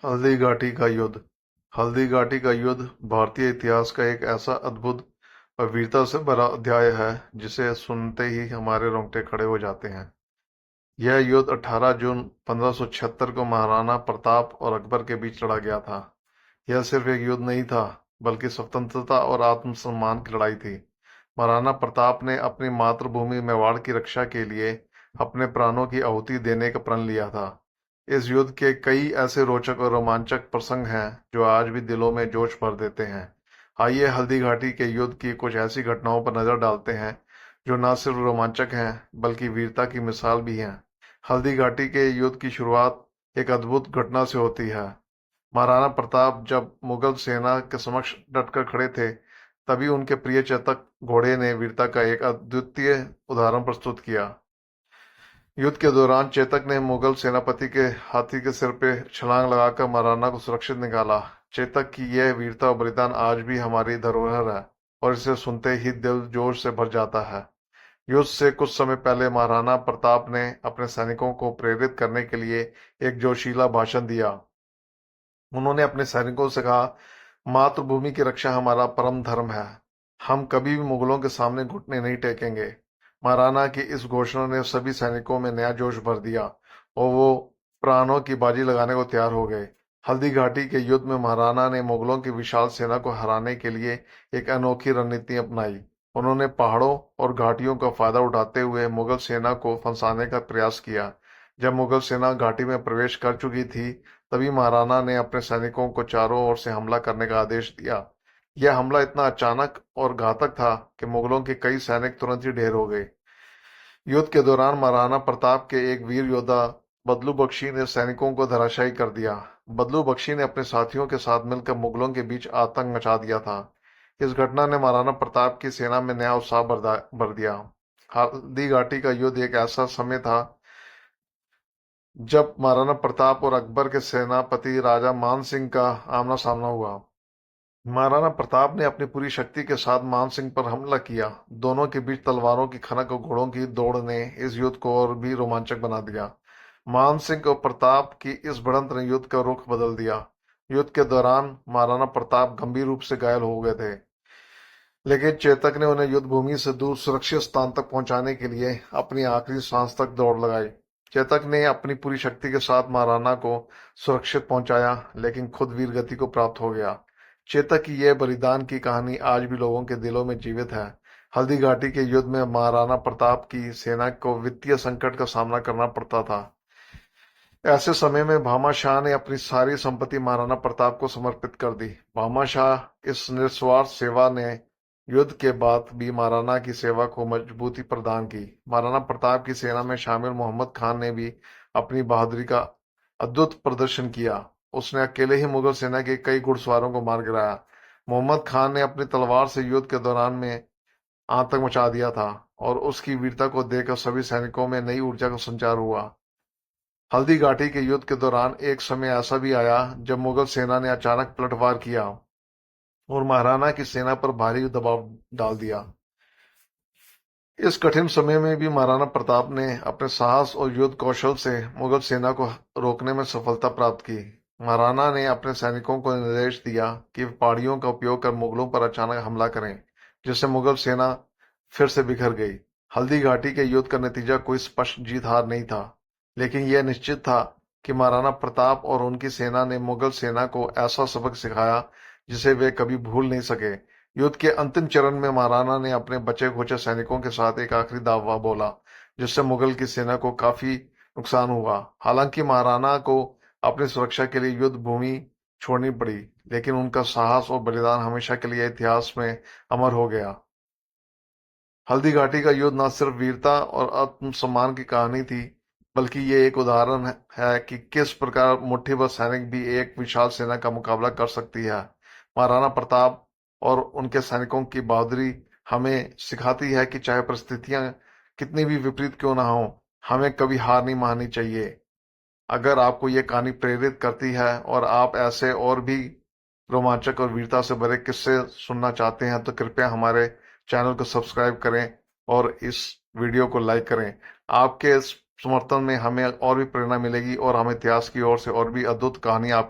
हल्दी घाटी का युद्ध। हल्दी घाटी का युद्ध भारतीय इतिहास का एक ऐसा अद्भुत और वीरता से भरा अध्याय है जिसे सुनते ही हमारे रोंगटे खड़े हो जाते हैं। यह युद्ध 18 जून 1576 को महाराणा प्रताप और अकबर के बीच लड़ा गया था। यह सिर्फ एक युद्ध नहीं था, बल्कि स्वतंत्रता और आत्मसम्मान की लड़ाई थी। महाराणा प्रताप ने अपनी मातृभूमि मेवाड़ की रक्षा के लिए अपने प्राणों की आहुति देने का प्रण लिया था। इस युद्ध के कई ऐसे रोचक और रोमांचक प्रसंग हैं जो आज भी दिलों में जोश भर देते हैं। आइए हल्दी घाटी के युद्ध की कुछ ऐसी घटनाओं पर नजर डालते हैं जो न सिर्फ रोमांचक हैं बल्कि वीरता की मिसाल भी हैं। हल्दी घाटी के युद्ध की शुरुआत एक अद्भुत घटना से होती है। महाराणा प्रताप जब मुगल सेना के समक्ष डटकर खड़े थे, तभी उनके प्रिय चेतक घोड़े ने वीरता का एक अद्वितीय उदाहरण प्रस्तुत किया। युद्ध के दौरान चेतक ने मुगल सेनापति के हाथी के सिर पे छलांग लगाकर महाराणा को सुरक्षित निकाला। चेतक की यह वीरता और बलिदान आज भी हमारी धरोहर है और इसे सुनते ही दिल जोश से भर जाता है। युद्ध से कुछ समय पहले महाराणा प्रताप ने अपने सैनिकों को प्रेरित करने के लिए एक जोशीला भाषण दिया। उन्होंने अपने सैनिकों से कहा, मातृभूमि की रक्षा हमारा परम धर्म है। हम कभी भी मुगलों के सामने घुटने नहीं टेकेंगे। महाराणा की इस घोषणा ने सभी सैनिकों में नया जोश भर दिया और वो प्राणों की बाजी लगाने को तैयार हो गए। हल्दी घाटी के युद्ध में महाराणा ने मुगलों की विशाल सेना को हराने के लिए एक अनोखी रणनीति अपनाई। उन्होंने पहाड़ों और घाटियों का फायदा उठाते हुए मुगल सेना को फंसाने का प्रयास किया। जब मुगल सेना घाटी में प्रवेश कर चुकी थी, तभी महाराणा ने अपने सैनिकों को चारों ओर से हमला करने का आदेश दिया। यह हमला इतना अचानक और घातक था कि मुगलों के कई सैनिक तुरंत ही ढेर हो गए। युद्ध के दौरान महाराणा प्रताप के एक वीर योद्धा बदलू बख्शी ने सैनिकों को धराशायी कर दिया। बदलू बख्शी ने अपने साथियों के साथ मिलकर मुगलों के बीच आतंक मचा दिया था। इस घटना ने महाराणा प्रताप की सेना में नया उत्साह भर दिया। हल्दी घाटी का युद्ध एक ऐसा समय था जब महाराणा प्रताप और अकबर के सेनापति राजा मान सिंह का आमना सामना हुआ। महाराणा प्रताप ने अपनी पूरी शक्ति के साथ मान सिंह पर हमला किया। दोनों के बीच तलवारों की खनक और घोड़ों की दौड़ ने इस युद्ध को और भी रोमांचक बना दिया। मान सिंह और प्रताप की इस भिड़ंत ने युद्ध का रुख बदल दिया। युद्ध के दौरान महाराणा प्रताप गंभीर रूप से घायल हो गए थे, लेकिन चेतक ने उन्हें युद्ध भूमि से दूर सुरक्षित स्थान तक पहुंचाने के लिए अपनी आखिरी सांस तक दौड़ लगाई। चेतक ने अपनी पूरी शक्ति के साथ महाराणा को सुरक्षित पहुंचाया, लेकिन खुद वीर गति को प्राप्त हो गया। चेतक की यह बलिदान की कहानी आज भी लोगों के दिलों में जीवित है। हल्दी घाटी के युद्ध में महाराणा प्रताप की सेना को वित्तीय संकट का सामना करना पड़ता था। ऐसे समय में भामा शाह ने अपनी सारी संपत्ति महाराणा प्रताप को समर्पित कर दी। भामा शाह इस निस्वार्थ सेवा ने युद्ध के बाद भी महाराणा की सेवा को मजबूती प्रदान की। महाराणा प्रताप की सेना में शामिल मोहम्मद खान ने भी अपनी बहादुरी का अद्भुत प्रदर्शन किया। उसने अकेले ही मुगल सेना के कई घुड़सवारों को मार गिराया। मोहम्मद खान ने अपनी तलवार से युद्ध के दौरान में आतंक मचा दिया था और उसकी वीरता को देखकर सभी सैनिकों में नई ऊर्जा का संचार हुआ। हल्दी घाटी के युद्ध के दौरान एक समय ऐसा भी आया जब मुगल सेना ने अचानक पलटवार किया और महाराणा की सेना पर भारी दबाव डाल दिया। इस कठिन समय में भी महाराणा प्रताप ने अपने साहस और युद्ध कौशल से मुगल सेना को रोकने में सफलता प्राप्त की। महाराणा ने अपने सैनिकों को निर्देश दिया कि वे पहाड़ियों का उपयोग कर मुगलों पर अचानक हमला करें, जिससे मुगल सेना फिर से बिखर गई। हल्दी घाटी के युद्ध का नतीजा कोई स्पष्ट जीत हार नहीं था, लेकिन यह निश्चित था कि महाराणा प्रताप और उनकी सेना ने मुगल सेना को ऐसा सबक सिखाया जिसे वे कभी भूल नहीं सके। युद्ध के अंतिम चरण में महाराणा ने अपने बचे खुचे सैनिकों के साथ एक आखिरी दावा बोला, जिससे मुगल की सेना को काफी नुकसान हुआ। हालांकि महाराणा को अपनी सुरक्षा के लिए युद्ध भूमि छोड़नी पड़ी, लेकिन उनका साहस और बलिदान हमेशा के लिए इतिहास में अमर हो गया। हल्दी घाटी का युद्ध न सिर्फ वीरता और आत्मसम्मान की कहानी थी, बल्कि ये एक उदाहरण है कि किस प्रकार मुट्ठीभर सैनिक भी एक विशाल सेना का मुकाबला कर सकती है। महाराणा प्रताप और उनके सैनिकों की बहादुरी हमें सिखाती है कि चाहे परिस्थितियां कितनी भी विपरीत क्यों ना हो, हमें कभी हार नहीं माननी चाहिए। अगर आपको ये कहानी प्रेरित करती है और आप ऐसे और भी रोमांचक और वीरता से भरे किस्से सुनना चाहते हैं, तो कृपया हमारे चैनल को सब्सक्राइब करें और इस वीडियो को लाइक करें। आपके समर्थन में हमें और भी प्रेरणा मिलेगी और हम इतिहास की ओर से और भी अद्भुत कहानी आपके